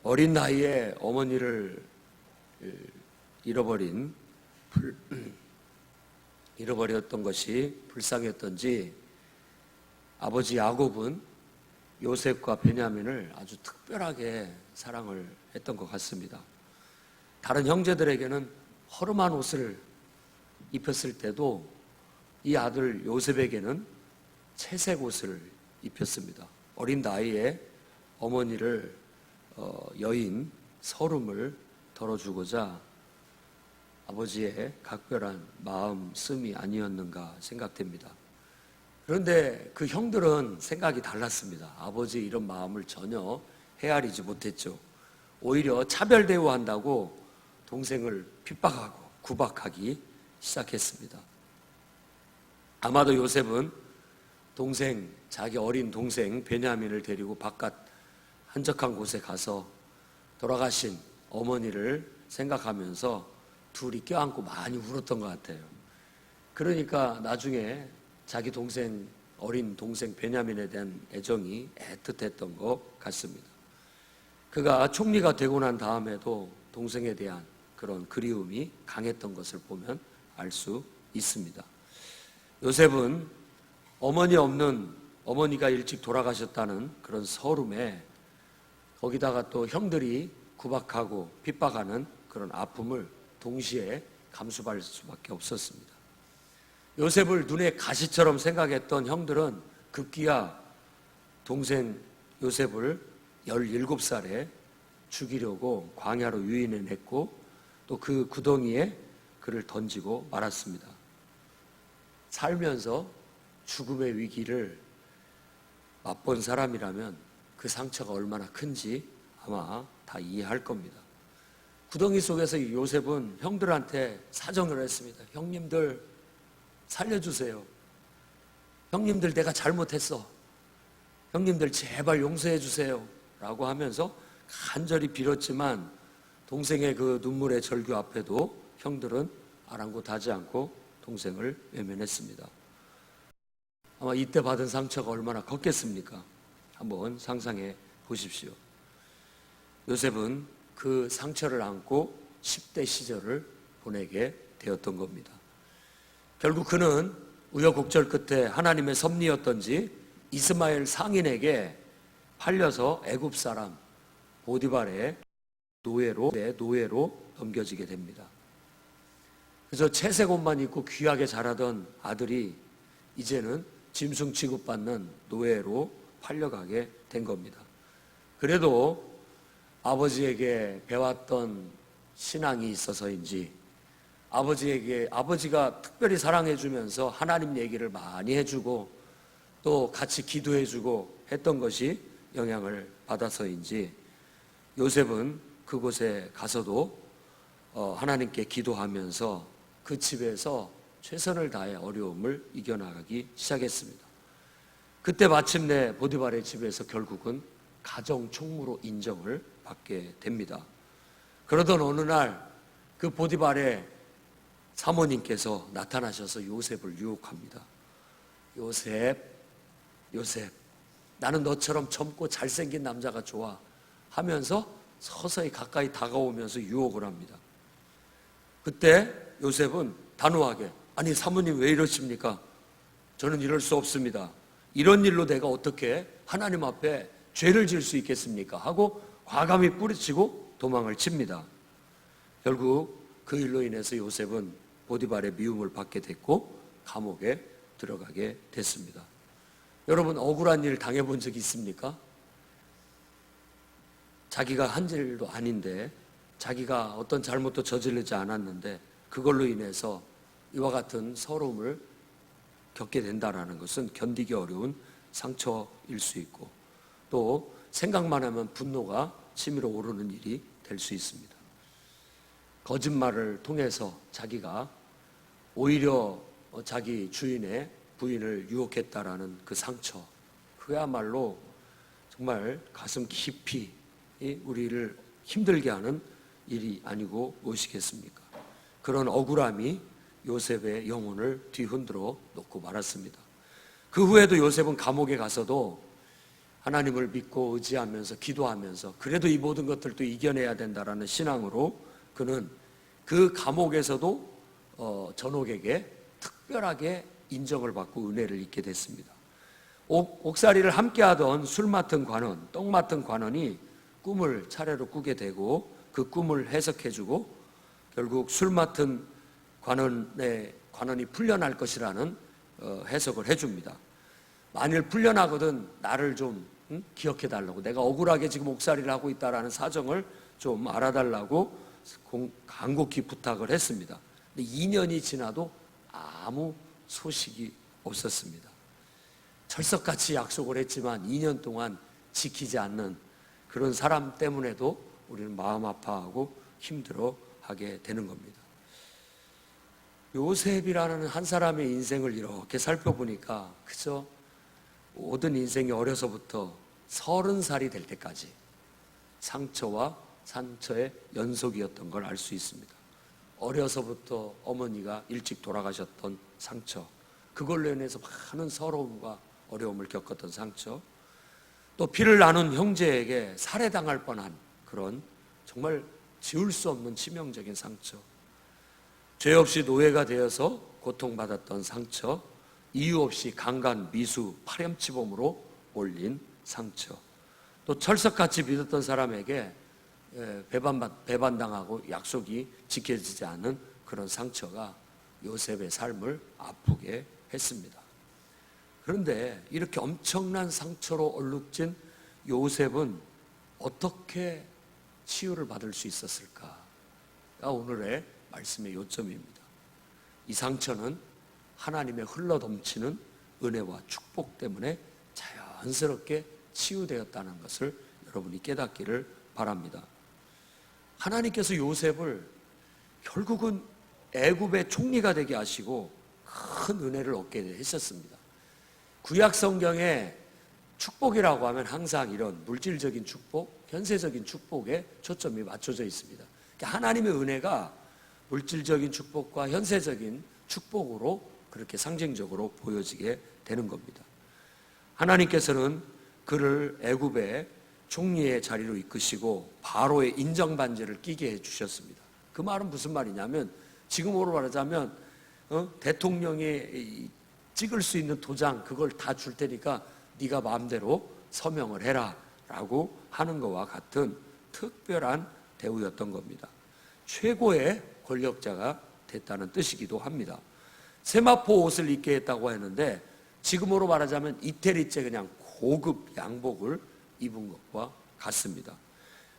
어린 나이에 어머니를 잃어버렸던 것이 불쌍했던지 아버지 야곱은 요셉과 베냐민을 아주 특별하게 사랑을 했던 것 같습니다. 다른 형제들에게는 허름한 옷을 입혔을 때도 이 아들 요셉에게는 채색 옷을 입혔습니다. 어린 나이에 어머니를 여인 서름을 덜어주고자 아버지의 각별한 마음씀이 아니었는가 생각됩니다. 그런데 그 형들은 생각이 달랐습니다. 아버지의 이런 마음을 전혀 헤아리지 못했죠. 오히려 차별 대우한다고 동생을 핍박하고 구박하기 시작했습니다. 아마도 요셉은 자기 어린 동생 베냐민을 데리고 바깥 한적한 곳에 가서 돌아가신 어머니를 생각하면서 둘이 껴안고 많이 울었던 것 같아요. 그러니까 나중에 자기 어린 동생 베냐민에 대한 애정이 애틋했던 것 같습니다. 그가 총리가 되고 난 다음에도 동생에 대한 그런 그리움이 강했던 것을 보면 알 수 있습니다. 요셉은 어머니가 일찍 돌아가셨다는 그런 서름에 거기다가 또 형들이 구박하고 핍박하는 그런 아픔을 동시에 감수할 수밖에 없었습니다. 요셉을 눈에 가시처럼 생각했던 형들은 급기야 동생 요셉을 17살에 죽이려고 광야로 유인해냈고 또 그 구덩이에 그를 던지고 말았습니다. 살면서 죽음의 위기를 맛본 사람이라면 그 상처가 얼마나 큰지 아마 다 이해할 겁니다. 구덩이 속에서 요셉은 형들한테 사정을 했습니다. 형님들 살려주세요. 형님들 내가 잘못했어. 형님들 제발 용서해 주세요. 라고 하면서 간절히 빌었지만 동생의 그 눈물의 절규 앞에도 형들은 아랑곳하지 않고 동생을 외면했습니다. 아마 이때 받은 상처가 얼마나 컸겠습니까? 한번 상상해 보십시오. 요셉은 그 상처를 안고 10대 시절을 보내게 되었던 겁니다. 결국 그는 우여곡절 끝에 하나님의 섭리였던지 이스마엘 상인에게 팔려서 애굽 사람 보디발의 노예로 넘겨지게 됩니다. 그래서 채색 옷만 입고 귀하게 자라던 아들이 이제는 짐승 취급받는 노예로 팔려가게 된 겁니다. 그래도 아버지에게 배웠던 신앙이 있어서인지 아버지가 특별히 사랑해주면서 하나님 얘기를 많이 해주고 또 같이 기도해주고 했던 것이 영향을 받아서인지 요셉은 그곳에 가서도 하나님께 기도하면서 그 집에서 최선을 다해 어려움을 이겨나가기 시작했습니다. 그때 마침내 보디발의 집에서 결국은 가정 총무로 인정을 받게 됩니다. 그러던 어느 날 그 보디발의 사모님께서 나타나셔서 요셉을 유혹합니다. 요셉, 나는 너처럼 젊고 잘생긴 남자가 좋아 하면서 서서히 가까이 다가오면서 유혹을 합니다. 그때 요셉은 단호하게 아니 사모님 왜 이러십니까? 저는 이럴 수 없습니다. 이런 일로 내가 어떻게 하나님 앞에 죄를 지을 수 있겠습니까? 하고 과감히 뿌리치고 도망을 칩니다. 결국 그 일로 인해서 요셉은 보디발의 미움을 받게 됐고 감옥에 들어가게 됐습니다. 여러분 억울한 일 당해본 적이 있습니까? 자기가 한 일도 아닌데 자기가 어떤 잘못도 저지르지 않았는데 그걸로 인해서 이와 같은 서러움을 겪게 된다는 것은 견디기 어려운 상처일 수 있고 또 생각만 하면 분노가 치밀어 오르는 일이 될 수 있습니다. 거짓말을 통해서 자기가 오히려 자기 주인의 부인을 유혹했다라는 그 상처, 그야말로 정말 가슴 깊이 우리를 힘들게 하는 일이 아니고 무엇이겠습니까? 그런 억울함이 요셉의 영혼을 뒤흔들어 놓고 말았습니다. 그 후에도 요셉은 감옥에 가서도 하나님을 믿고 의지하면서 기도하면서 그래도 이 모든 것들도 이겨내야 된다라는 신앙으로 그는 그 감옥에서도 전옥에게 특별하게 인정을 받고 은혜를 입게 됐습니다. 옥살이를 함께하던 술 맡은 관원, 떡 맡은 관원이 꿈을 차례로 꾸게 되고 그 꿈을 해석해주고 결국 술 맡은 관원이 풀려날 것이라는 해석을 해줍니다. 만일 풀려나거든 나를 좀 기억해달라고, 내가 억울하게 지금 옥살이를 하고 있다라는 사정을 좀 알아달라고 간곡히 부탁을 했습니다. 근데 2년이 지나도 아무 소식이 없었습니다. 철석같이 약속을 했지만 2년 동안 지키지 않는 그런 사람 때문에도 우리는 마음 아파하고 힘들어하게 되는 겁니다. 요셉이라는 한 사람의 인생을 이렇게 살펴보니까 그저 모든 인생이 어려서부터 30살이 될 때까지 상처와 상처의 연속이었던 걸 알 수 있습니다. 어려서부터 어머니가 일찍 돌아가셨던 상처, 그걸로 인해서 많은 서러움과 어려움을 겪었던 상처, 또 피를 나눈 형제에게 살해당할 뻔한 그런 정말 지울 수 없는 치명적인 상처, 죄 없이 노예가 되어서 고통받았던 상처, 이유 없이 강간, 미수, 파렴치범으로 몰린 상처, 또 철석같이 믿었던 사람에게 배반당하고 약속이 지켜지지 않은 그런 상처가 요셉의 삶을 아프게 했습니다. 그런데 이렇게 엄청난 상처로 얼룩진 요셉은 어떻게 치유를 받을 수 있었을까가 오늘의 말씀의 요점입니다. 이 상처는 하나님의 흘러넘치는 은혜와 축복 때문에 자연스럽게 치유되었다는 것을 여러분이 깨닫기를 바랍니다. 하나님께서 요셉을 결국은 애굽의 총리가 되게 하시고 큰 은혜를 얻게 했었습니다. 구약 성경에 축복이라고 하면 항상 이런 물질적인 축복, 현세적인 축복에 초점이 맞춰져 있습니다. 하나님의 은혜가 물질적인 축복과 현세적인 축복으로 그렇게 상징적으로 보여지게 되는 겁니다. 하나님께서는 그를 애굽의 총리의 자리로 이끄시고 바로의 인정반지를 끼게 해주셨습니다. 그 말은 무슨 말이냐면 지금으로 말하자면 대통령이 찍을 수 있는 도장 그걸 다 줄 테니까 네가 마음대로 서명을 해라 라고 하는 것과 같은 특별한 대우였던 겁니다. 최고의 권력자가 됐다는 뜻이기도 합니다. 세마포 옷을 입게 했다고 했는데 지금으로 말하자면 이태리째 그냥 고급 양복을 입은 것과 같습니다.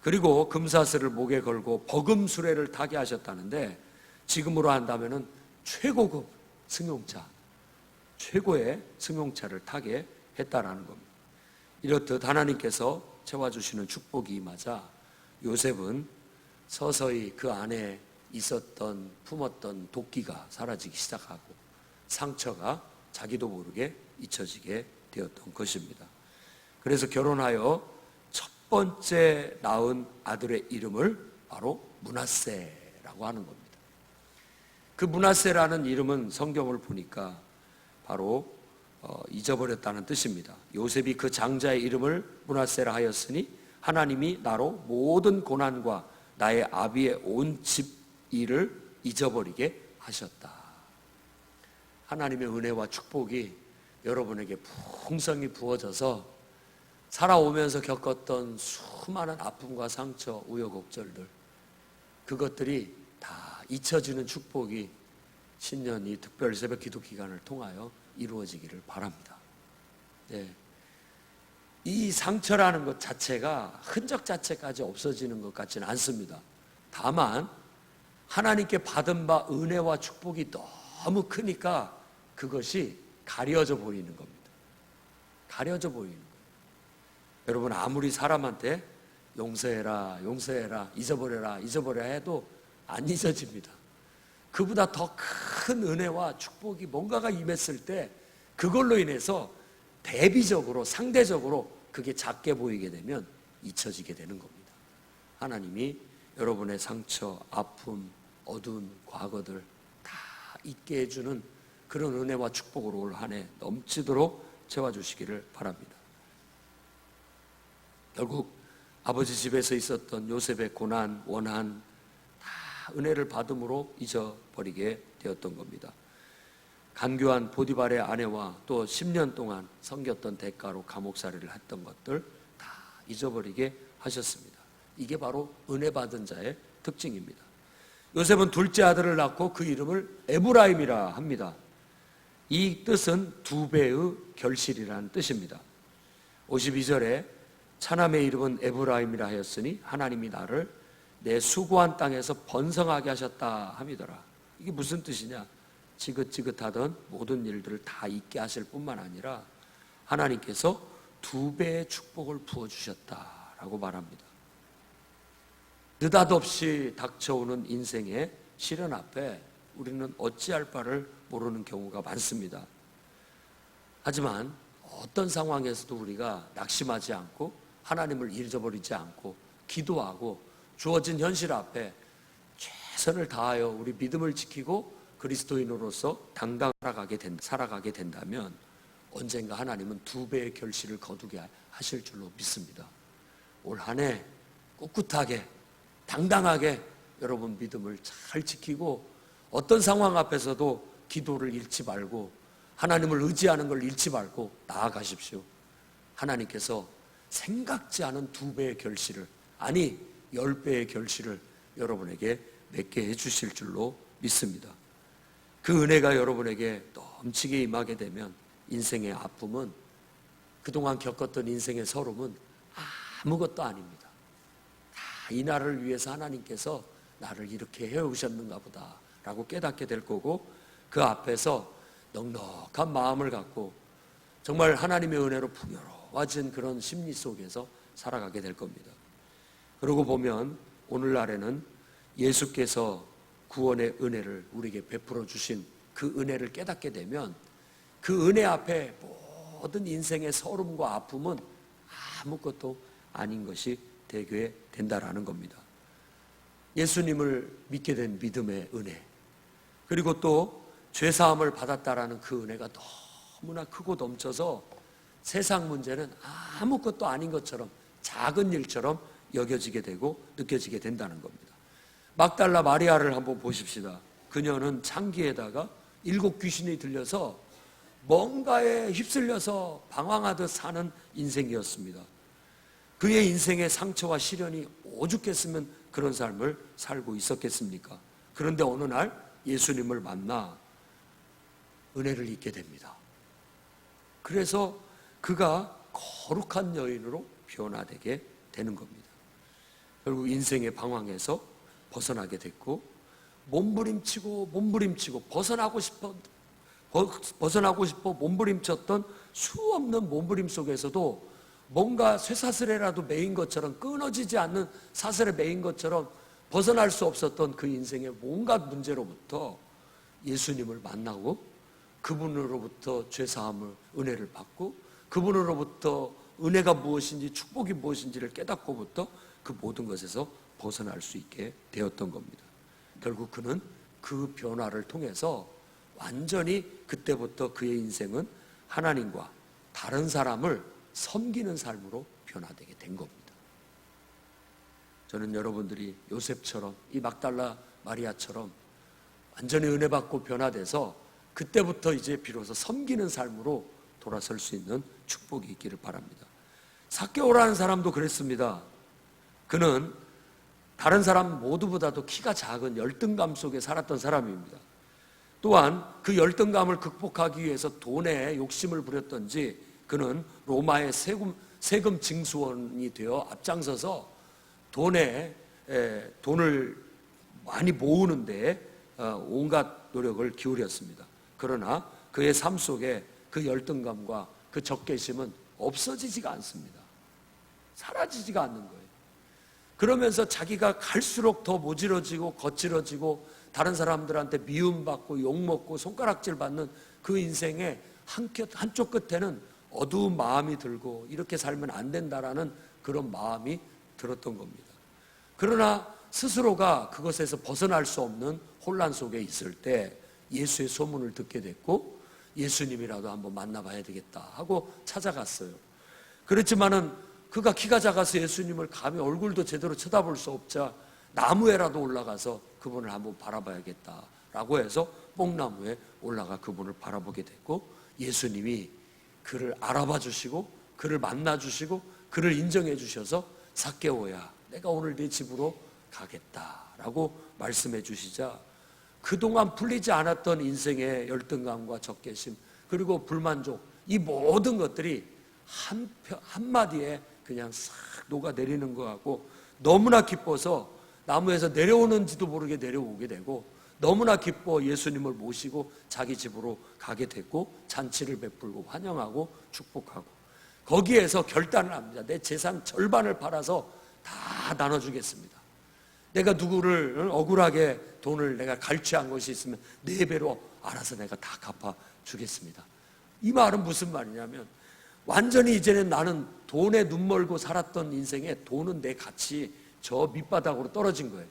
그리고 금사슬을 목에 걸고 버금 수레를 타게 하셨다는데 지금으로 한다면 최고급 승용차, 최고의 승용차를 타게 했다라는 겁니다. 이렇듯 하나님께서 채워주시는 축복이 임하자 요셉은 서서히 그 안에 있었던 품었던 도끼가 사라지기 시작하고 상처가 자기도 모르게 잊혀지게 되었던 것입니다. 그래서 결혼하여 첫 번째 낳은 아들의 이름을 바로 므낫세라고 하는 겁니다. 그 므낫세라는 이름은 성경을 보니까 바로 잊어버렸다는 뜻입니다. 요셉이 그 장자의 이름을 므낫세라 하였으니 하나님이 나로 모든 고난과 나의 아비의 온 집 일을 잊어버리게 하셨다. 하나님의 은혜와 축복이 여러분에게 풍성히 부어져서 살아오면서 겪었던 수많은 아픔과 상처, 우여곡절들, 그것들이 다 잊혀지는 축복이 신년 이 특별 새벽 기도 기간을 통하여 이루어지기를 바랍니다. 네. 이 상처라는 것 자체가 흔적 자체까지 없어지는 것 같지는 않습니다. 다만 하나님께 받은 바 은혜와 축복이 너무 크니까 그것이 가려져 보이는 겁니다. 가려져 보이는 거예요. 여러분 아무리 사람한테 용서해라, 용서해라, 잊어버려라, 잊어버려야 해도 안 잊어집니다. 그보다 더 큰 은혜와 축복이 뭔가가 임했을 때 그걸로 인해서 대비적으로 상대적으로 그게 작게 보이게 되면 잊혀지게 되는 겁니다. 하나님이 여러분의 상처, 아픔, 어두운 과거들 다 잊게 해주는 그런 은혜와 축복으로 올 한 해 넘치도록 채워주시기를 바랍니다. 결국 아버지 집에서 있었던 요셉의 고난, 원한 다 은혜를 받음으로 잊어버리게 되었던 겁니다. 간교한 보디발의 아내와 또 10년 동안 섬겼던 대가로 감옥살이를 했던 것들 다 잊어버리게 하셨습니다. 이게 바로 은혜 받은 자의 특징입니다. 요셉은 둘째 아들을 낳고 그 이름을 에브라임이라 합니다. 이 뜻은 두 배의 결실이라는 뜻입니다. 52절에 차남의 이름은 에브라임이라 하였으니 하나님이 나를 내 수고한 땅에서 번성하게 하셨다 함이더라. 이게 무슨 뜻이냐? 지긋지긋하던 모든 일들을 다 잊게 하실 뿐만 아니라 하나님께서 두 배의 축복을 부어주셨다라고 말합니다. 느닷없이 닥쳐오는 인생의 시련 앞에 우리는 어찌할 바를 모르는 경우가 많습니다. 하지만 어떤 상황에서도 우리가 낙심하지 않고 하나님을 잊어버리지 않고 기도하고 주어진 현실 앞에 최선을 다하여 우리 믿음을 지키고 그리스도인으로서 당당 살아가게 된다면 언젠가 하나님은 두 배의 결실을 거두게 하실 줄로 믿습니다. 올 한 해 꿋꿋하게 당당하게 여러분 믿음을 잘 지키고 어떤 상황 앞에서도 기도를 잃지 말고 하나님을 의지하는 걸 잃지 말고 나아가십시오. 하나님께서 생각지 않은 두 배의 결실을, 아니 10배의 결실을 여러분에게 맺게 해주실 줄로 믿습니다. 그 은혜가 여러분에게 넘치게 임하게 되면 인생의 아픔은, 그동안 겪었던 인생의 서름은 아무것도 아닙니다. 다 이 나라를 위해서 하나님께서 나를 이렇게 해오셨는가 보다 라고 깨닫게 될 거고, 그 앞에서 넉넉한 마음을 갖고 정말 하나님의 은혜로 풍요로워진 그런 심리 속에서 살아가게 될 겁니다. 그러고 보면 오늘날에는 예수께서 구원의 은혜를 우리에게 베풀어 주신 그 은혜를 깨닫게 되면 그 은혜 앞에 모든 인생의 서름과 아픔은 아무것도 아닌 것이 되게 된다라는 겁니다. 예수님을 믿게 된 믿음의 은혜, 그리고 또 죄사함을 받았다라는 그 은혜가 너무나 크고 넘쳐서 세상 문제는 아무것도 아닌 것처럼, 작은 일처럼 여겨지게 되고 느껴지게 된다는 겁니다. 막달라 마리아를 한번 보십시다. 그녀는 창기에다가 7 귀신이 들려서 뭔가에 휩쓸려서 방황하듯 사는 인생이었습니다. 그의 인생의 상처와 시련이 오죽했으면 그런 삶을 살고 있었겠습니까? 그런데 어느 날 예수님을 만나 은혜를 잊게 됩니다. 그래서 그가 거룩한 여인으로 변화되게 되는 겁니다. 결국 인생의 방황에서 벗어나게 됐고, 몸부림치고 벗어나고 싶어 몸부림쳤던 수없는 몸부림 속에서도 뭔가 쇠사슬에라도 매인 것처럼, 끊어지지 않는 사슬에 매인 것처럼 벗어날 수 없었던 그 인생의 온갖 문제로부터 예수님을 만나고 그분으로부터 죄사함을, 은혜를 받고 그분으로부터 은혜가 무엇인지 축복이 무엇인지를 깨닫고부터 그 모든 것에서 벗어날 수 있게 되었던 겁니다. 결국 그는 그 변화를 통해서 완전히 그때부터 그의 인생은 하나님과 다른 사람을 섬기는 삶으로 변화되게 된 겁니다. 저는 여러분들이 요셉처럼, 이 막달라 마리아처럼 완전히 은혜 받고 변화돼서 그때부터 이제 비로소 섬기는 삶으로 돌아설 수 있는 축복이 있기를 바랍니다. 삭개오라는 사람도 그랬습니다. 그는 다른 사람 모두보다도 키가 작은 열등감 속에 살았던 사람입니다. 또한 그 열등감을 극복하기 위해서 돈에 욕심을 부렸던지 그는 로마의 세금 징수원이 되어 앞장서서 돈을 많이 모으는데 온갖 노력을 기울였습니다. 그러나 그의 삶 속에 그 열등감과 그 적개심은 없어지지가 않습니다. 사라지지가 않는 거예요. 그러면서 자기가 갈수록 더 모질어지고 거칠어지고 다른 사람들한테 미움받고 욕먹고 손가락질 받는 그 인생의 한쪽 끝에는 어두운 마음이 들고 이렇게 살면 안 된다라는 그런 마음이 들었던 겁니다. 그러나 스스로가 그것에서 벗어날 수 없는 혼란 속에 있을 때 예수의 소문을 듣게 됐고, 예수님이라도 한번 만나봐야 되겠다 하고 찾아갔어요. 그렇지만은 그가 키가 작아서 예수님을 감히 얼굴도 제대로 쳐다볼 수 없자 나무에라도 올라가서 그분을 한번 바라봐야겠다라고 해서 뽕나무에 올라가 그분을 바라보게 됐고, 예수님이 그를 알아봐 주시고 그를 만나 주시고 그를 인정해 주셔서 삭개오야, 내가 오늘 네 집으로 가겠다라고 말씀해 주시자, 그동안 풀리지 않았던 인생의 열등감과 적개심 그리고 불만족, 이 모든 것들이 한마디에 그냥 싹 녹아내리는 것 같고, 너무나 기뻐서 나무에서 내려오는지도 모르게 내려오게 되고, 너무나 기뻐 예수님을 모시고 자기 집으로 가게 됐고, 잔치를 베풀고 환영하고 축복하고, 거기에서 결단을 합니다. 내 재산 절반을 팔아서 다 나눠주겠습니다. 내가 누구를 억울하게 돈을 내가 갈취한 것이 있으면 4배로 알아서 내가 다 갚아주겠습니다. 이 말은 무슨 말이냐면, 완전히 이제는 나는 돈에 눈 멀고 살았던 인생에 돈은 내 가치 저 밑바닥으로 떨어진 거예요.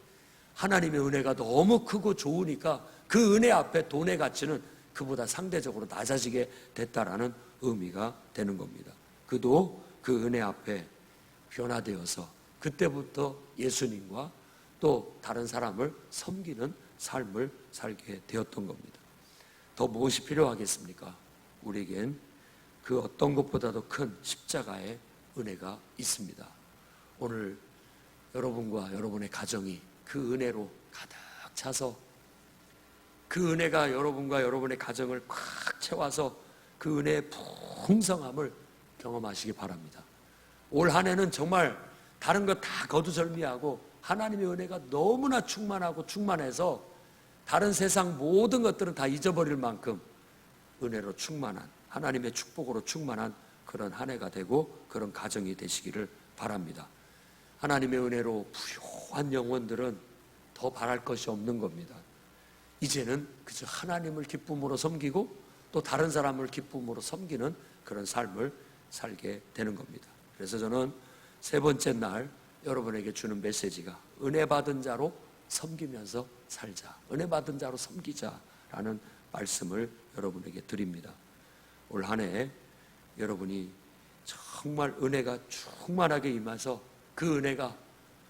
하나님의 은혜가 너무 크고 좋으니까 그 은혜 앞에 돈의 가치는 그보다 상대적으로 낮아지게 됐다라는 의미가 되는 겁니다. 그도 그 은혜 앞에 변화되어서 그때부터 예수님과 또 다른 사람을 섬기는 삶을 살게 되었던 겁니다. 더 무엇이 필요하겠습니까? 우리에겐 그 어떤 것보다도 큰 십자가의 은혜가 있습니다. 오늘 여러분과 여러분의 가정이 그 은혜로 가득 차서, 그 은혜가 여러분과 여러분의 가정을 꽉 채워서 그 은혜의 풍성함을 경험하시기 바랍니다. 올 한 해는 정말 다른 것 다 거두절미하고 하나님의 은혜가 너무나 충만하고 충만해서 다른 세상 모든 것들은 다 잊어버릴 만큼 은혜로 충만한, 하나님의 축복으로 충만한 그런 한 해가 되고 그런 가정이 되시기를 바랍니다. 하나님의 은혜로 부요한 영혼들은 더 바랄 것이 없는 겁니다. 이제는 그저 하나님을 기쁨으로 섬기고 또 다른 사람을 기쁨으로 섬기는 그런 삶을 살게 되는 겁니다. 그래서 저는 세 번째 날 여러분에게 주는 메시지가 은혜 받은 자로 섬기면서 살자, 은혜 받은 자로 섬기자라는 말씀을 여러분에게 드립니다. 올 한 해 여러분이 정말 은혜가 충만하게 임해서 그 은혜가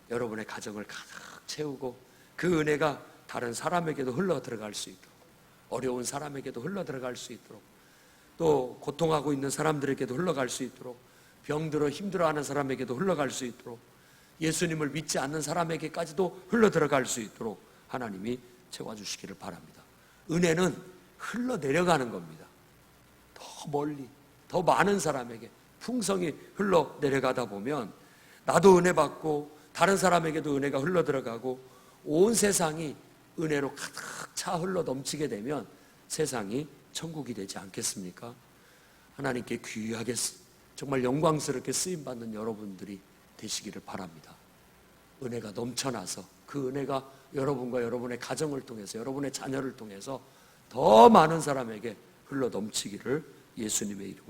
여러분의 가정을 가득 채우고 그 은혜가 다른 사람에게도 흘러 들어갈 수 있도록, 어려운 사람에게도 흘러 들어갈 수 있도록, 또 고통하고 있는 사람들에게도 흘러갈 수 있도록, 병들어 힘들어하는 사람에게도 흘러갈 수 있도록, 예수님을 믿지 않는 사람에게까지도 흘러 들어갈 수 있도록 하나님이 채워주시기를 바랍니다. 은혜는 흘러 내려가는 겁니다. 더 멀리, 더 많은 사람에게 풍성히 흘러 내려가다 보면 나도 은혜 받고 다른 사람에게도 은혜가 흘러 들어가고 온 세상이 은혜로 가득 차 흘러 넘치게 되면 세상이 천국이 되지 않겠습니까? 하나님께 귀하게 정말 영광스럽게 쓰임받는 여러분들이 되시기를 바랍니다. 은혜가 넘쳐나서 그 은혜가 여러분과 여러분의 가정을 통해서, 여러분의 자녀를 통해서 더 많은 사람에게 흘러 넘치기를 예수님의 이름으로